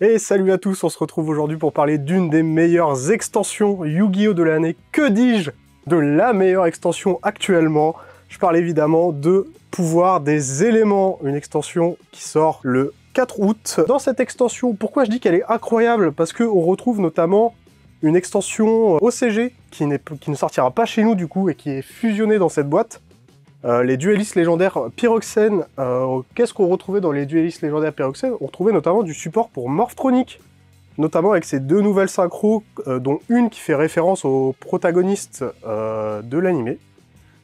Et salut à tous, on se retrouve aujourd'hui pour parler d'une des meilleures extensions Yu-Gi-Oh! De l'année. Que dis-je? De la meilleure extension actuellement. Je parle évidemment de Pouvoir des éléments, une extension qui sort le 4 août. Dans cette extension, pourquoi je dis qu'elle est incroyable? Parce qu'on retrouve notamment une extension OCG qui ne sortira pas chez nous du coup et qui est fusionnée dans cette boîte. Les duellistes légendaires Pyroxène, qu'est-ce qu'on retrouvait dans les duellistes légendaires Pyroxène? On retrouvait notamment du support pour Morphtronic, notamment avec ces deux nouvelles synchros, dont une qui fait référence au protagoniste de l'animé.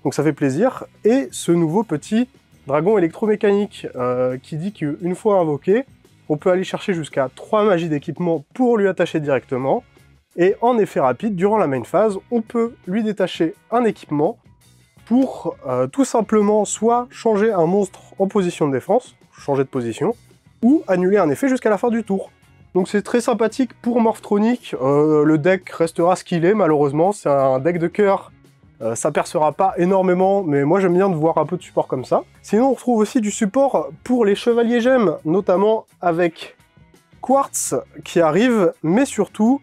Donc ça fait plaisir. Et ce nouveau petit dragon électromécanique qui dit qu'une fois invoqué, on peut aller chercher jusqu'à 3 magies d'équipement pour lui attacher directement. Et en effet rapide, durant la main phase, on peut lui détacher un équipement pour tout simplement soit changer un monstre en position de défense, changer de position, ou annuler un effet jusqu'à la fin du tour. Donc c'est très sympathique pour Morphtronic, le deck restera ce qu'il est malheureusement, c'est un deck de cœur, ça percera pas énormément, mais moi j'aime bien de voir un peu de support comme ça. Sinon on retrouve aussi du support pour les chevaliers gemmes, notamment avec Quartz qui arrive, mais surtout,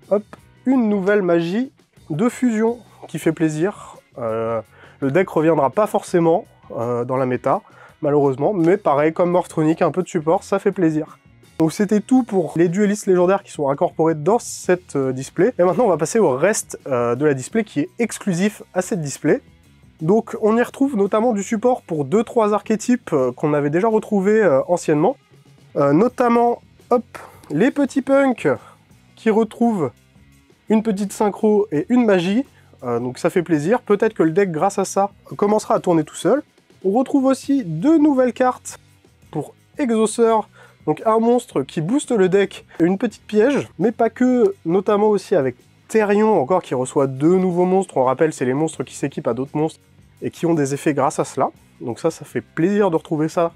hop, une nouvelle magie de fusion qui fait plaisir. Le deck reviendra pas forcément dans la méta, malheureusement, mais pareil, comme Morphtronic, un peu de support, ça fait plaisir. Donc c'était tout pour les duellistes légendaires qui sont incorporés dans cette display. Et maintenant, on va passer au reste de la display qui est exclusif à cette display. Donc on y retrouve notamment du support pour 2-3 archétypes qu'on avait déjà retrouvés anciennement. Notamment, hop, les petits punks qui retrouvent une petite synchro et une magie. Donc ça fait plaisir, peut-être que le deck, grâce à ça, commencera à tourner tout seul. On retrouve aussi 2 nouvelles cartes pour Exauceur, donc un monstre qui booste le deck, une petite piège, mais pas que, notamment aussi avec Therion, encore qui reçoit 2 nouveaux monstres. On rappelle, c'est les monstres qui s'équipent à d'autres monstres et qui ont des effets grâce à cela. Donc ça fait plaisir de retrouver ça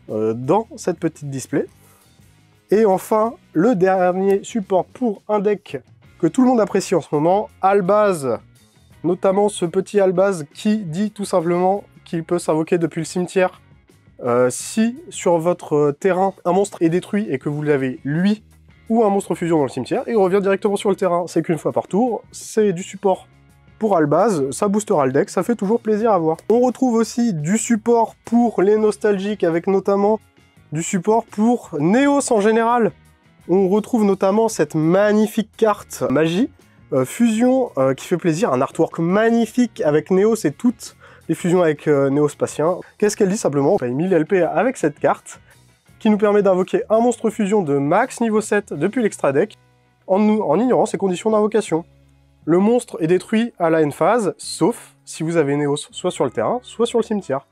dans cette petite display. Et enfin, le dernier support pour un deck que tout le monde apprécie en ce moment, Albaz. Notamment ce petit Albaz qui dit tout simplement qu'il peut s'invoquer depuis le cimetière. Si sur votre terrain un monstre est détruit et que vous l'avez lui ou un monstre fusion dans le cimetière, il revient directement sur le terrain. C'est qu'une fois par tour, c'est du support pour Albaz, ça boostera le deck, ça fait toujours plaisir à voir. On retrouve aussi du support pour les nostalgiques avec notamment du support pour Neos en général. On retrouve notamment cette magnifique carte magie. Fusion qui fait plaisir, un artwork magnifique avec Neos et toutes les fusions avec Néospatien. Qu'est-ce qu'elle dit simplement? On paye 1000 LP avec cette carte qui nous permet d'invoquer un monstre fusion de max niveau 7 depuis l'extra deck en ignorant ses conditions d'invocation. Le monstre est détruit à la end phase, sauf si vous avez Neos soit sur le terrain, soit sur le cimetière.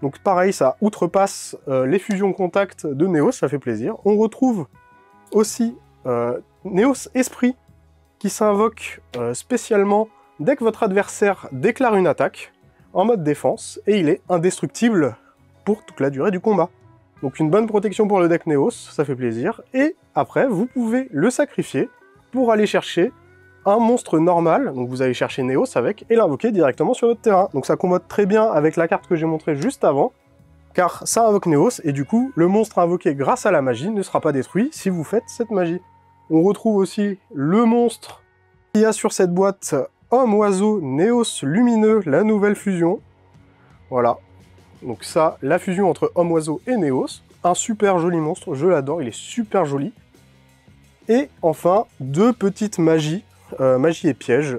Donc pareil, ça outrepasse les fusions contact de Neos, ça fait plaisir. On retrouve aussi Neos Esprit, qui s'invoque spécialement dès que votre adversaire déclare une attaque en mode défense, et il est indestructible pour toute la durée du combat. Donc une bonne protection pour le deck Neos, ça fait plaisir, et après vous pouvez le sacrifier pour aller chercher un monstre normal, donc vous allez chercher Neos avec, et l'invoquer directement sur votre terrain. Donc ça combote très bien avec la carte que j'ai montrée juste avant, car ça invoque Neos, et du coup, le monstre invoqué grâce à la magie ne sera pas détruit si vous faites cette magie. On retrouve aussi le monstre qu'il y a sur cette boîte, Homme-Oiseau Neos Lumineux, la nouvelle fusion. Voilà. Donc ça, la fusion entre Homme-Oiseau et Neos. Un super joli monstre, je l'adore, il est super joli. Et enfin, 2 petites magies, magie et piège.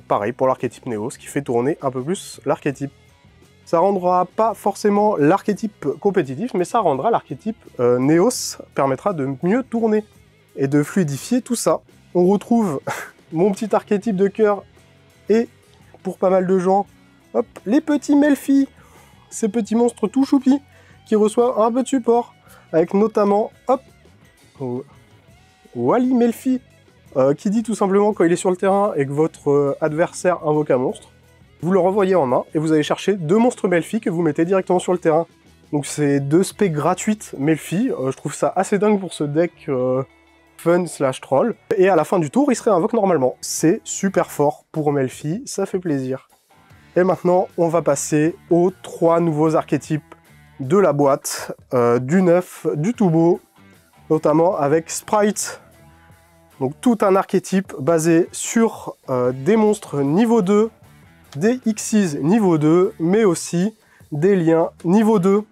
Pareil pour l'archétype Neos, qui fait tourner un peu plus l'archétype. Ça rendra pas forcément l'archétype compétitif, mais ça rendra l'archétype Neos, permettra de mieux tourner et de fluidifier tout ça. On retrouve mon petit archétype de cœur et, pour pas mal de gens, hop, les petits Melfi, ces petits monstres tout choupis qui reçoivent un peu de support, avec notamment, hop, Wally Melfi, qui dit tout simplement quand il est sur le terrain et que votre adversaire invoque un monstre, vous le renvoyez en main et vous allez chercher 2 monstres Melfi que vous mettez directement sur le terrain. Donc c'est 2 spé gratuites Melfi, je trouve ça assez dingue pour ce deck fun/troll. Et à la fin du tour, il se réinvoque normalement. C'est super fort pour Melfi, ça fait plaisir. Et maintenant, on va passer aux 3 nouveaux archétypes de la boîte, du neuf, du tout beau, notamment avec Sprite. Donc tout un archétype basé sur des monstres niveau 2, des Xyz niveau 2, mais aussi des liens niveau 2.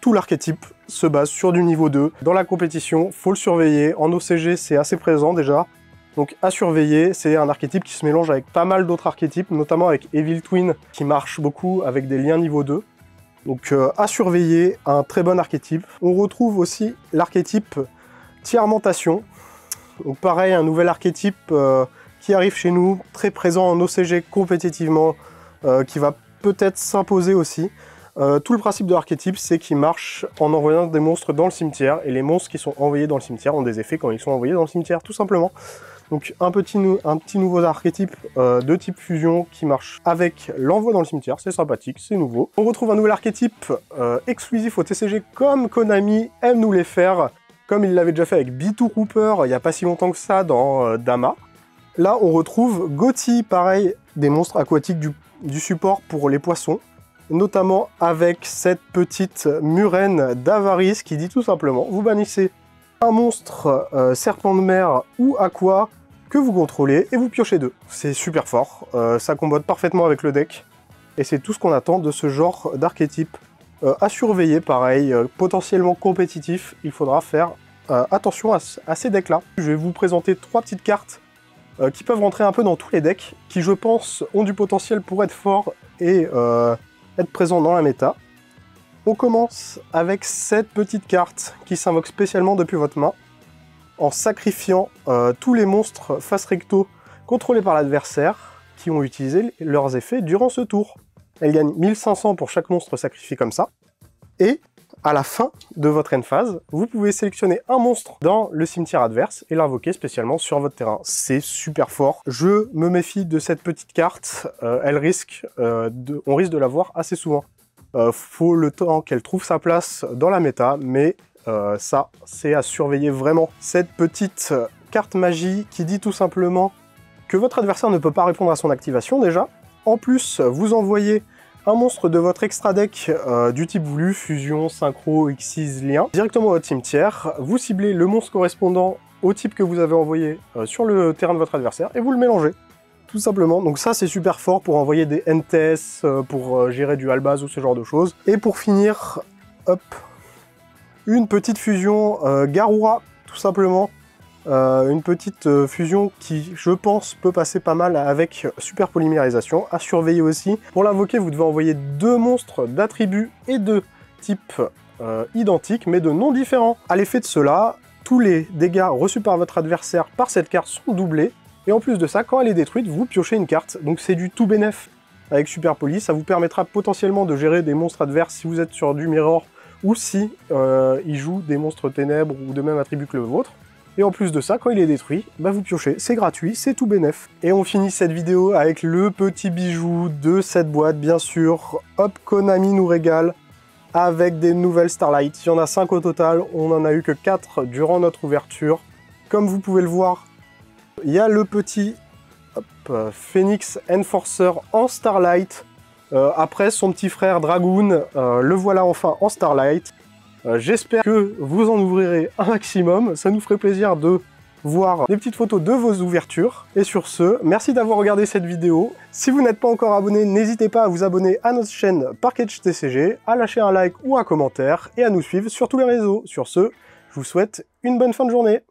Tout l'archétype se base sur du niveau 2. Dans la compétition, faut le surveiller. En OCG, c'est assez présent déjà. Donc à surveiller, c'est un archétype qui se mélange avec pas mal d'autres archétypes, notamment avec Evil Twin, qui marche beaucoup avec des liens niveau 2. Donc à surveiller, un très bon archétype. On retrouve aussi l'archétype Tiarmentation. Donc pareil, un nouvel archétype qui arrive chez nous, très présent en OCG compétitivement, qui va peut-être s'imposer aussi. Tout le principe de l'archétype, c'est qu'il marche en envoyant des monstres dans le cimetière, et les monstres qui sont envoyés dans le cimetière ont des effets quand ils sont envoyés dans le cimetière, tout simplement. Donc un petit nouveau archétype de type fusion qui marche avec l'envoi dans le cimetière, c'est sympathique, c'est nouveau. On retrouve un nouvel archétype exclusif au TCG comme Konami aime nous les faire, comme il l'avait déjà fait avec B2 Rooper il n'y a pas si longtemps que ça dans Dama. Là on retrouve Gotti, pareil, des monstres aquatiques du support pour les poissons, notamment avec cette petite murène d'avarice qui dit tout simplement, vous bannissez un monstre serpent de mer ou aqua que vous contrôlez et vous piochez 2. C'est super fort, ça combote parfaitement avec le deck, et c'est tout ce qu'on attend de ce genre d'archétype. À surveiller, pareil, potentiellement compétitif, il faudra faire attention à ces decks-là. Je vais vous présenter 3 petites cartes qui peuvent rentrer un peu dans tous les decks, qui je pense ont du potentiel pour être forts et être présents dans la méta. On commence avec cette petite carte qui s'invoque spécialement depuis votre main, en sacrifiant tous les monstres face recto contrôlés par l'adversaire qui ont utilisé leurs effets durant ce tour. Elle gagne 1500 pour chaque monstre sacrifié comme ça. Et à la fin de votre end phase, vous pouvez sélectionner un monstre dans le cimetière adverse et l'invoquer spécialement sur votre terrain. C'est super fort. Je me méfie de cette petite carte. On risque de la voir assez souvent. Faut le temps qu'elle trouve sa place dans la méta, mais ça, c'est à surveiller vraiment. Cette petite carte magie qui dit tout simplement que votre adversaire ne peut pas répondre à son activation déjà. En plus, vous envoyez un monstre de votre extra deck du type voulu, fusion, synchro, Xyz, lien, directement à votre cimetière. Vous ciblez le monstre correspondant au type que vous avez envoyé sur le terrain de votre adversaire et vous le mélangez. Tout simplement. Donc ça, c'est super fort pour envoyer des NTS, pour gérer du Albaz ou ce genre de choses. Et pour finir, hop, une petite fusion Garura, tout simplement. Une petite fusion qui, je pense, peut passer pas mal avec super polymérisation. À surveiller aussi. Pour l'invoquer, vous devez envoyer 2 monstres d'attributs et de types identiques, mais de noms différents. À l'effet de cela, tous les dégâts reçus par votre adversaire par cette carte sont doublés. Et en plus de ça, quand elle est détruite, vous piochez une carte. Donc c'est du tout bénef avec Super Poly. Ça vous permettra potentiellement de gérer des monstres adverses si vous êtes sur du Mirror ou si il joue des monstres ténèbres ou de même attribut que le vôtre. Et en plus de ça, quand il est détruit, bah vous piochez. C'est gratuit, c'est tout bénef. Et on finit cette vidéo avec le petit bijou de cette boîte, bien sûr. Hop, Konami nous régale avec des nouvelles Starlight. Il y en a 5 au total. On n'en a eu que 4 durant notre ouverture. Comme vous pouvez le voir, il y a le petit Phoenix Enforcer en Starlight. Après son petit frère Dragoon, le voilà enfin en Starlight. J'espère que vous en ouvrirez un maximum. Ça nous ferait plaisir de voir des petites photos de vos ouvertures. Et sur ce, merci d'avoir regardé cette vidéo. Si vous n'êtes pas encore abonné, n'hésitez pas à vous abonner à notre chaîne Parkedge TCG, à lâcher un like ou un commentaire et à nous suivre sur tous les réseaux. Sur ce, je vous souhaite une bonne fin de journée.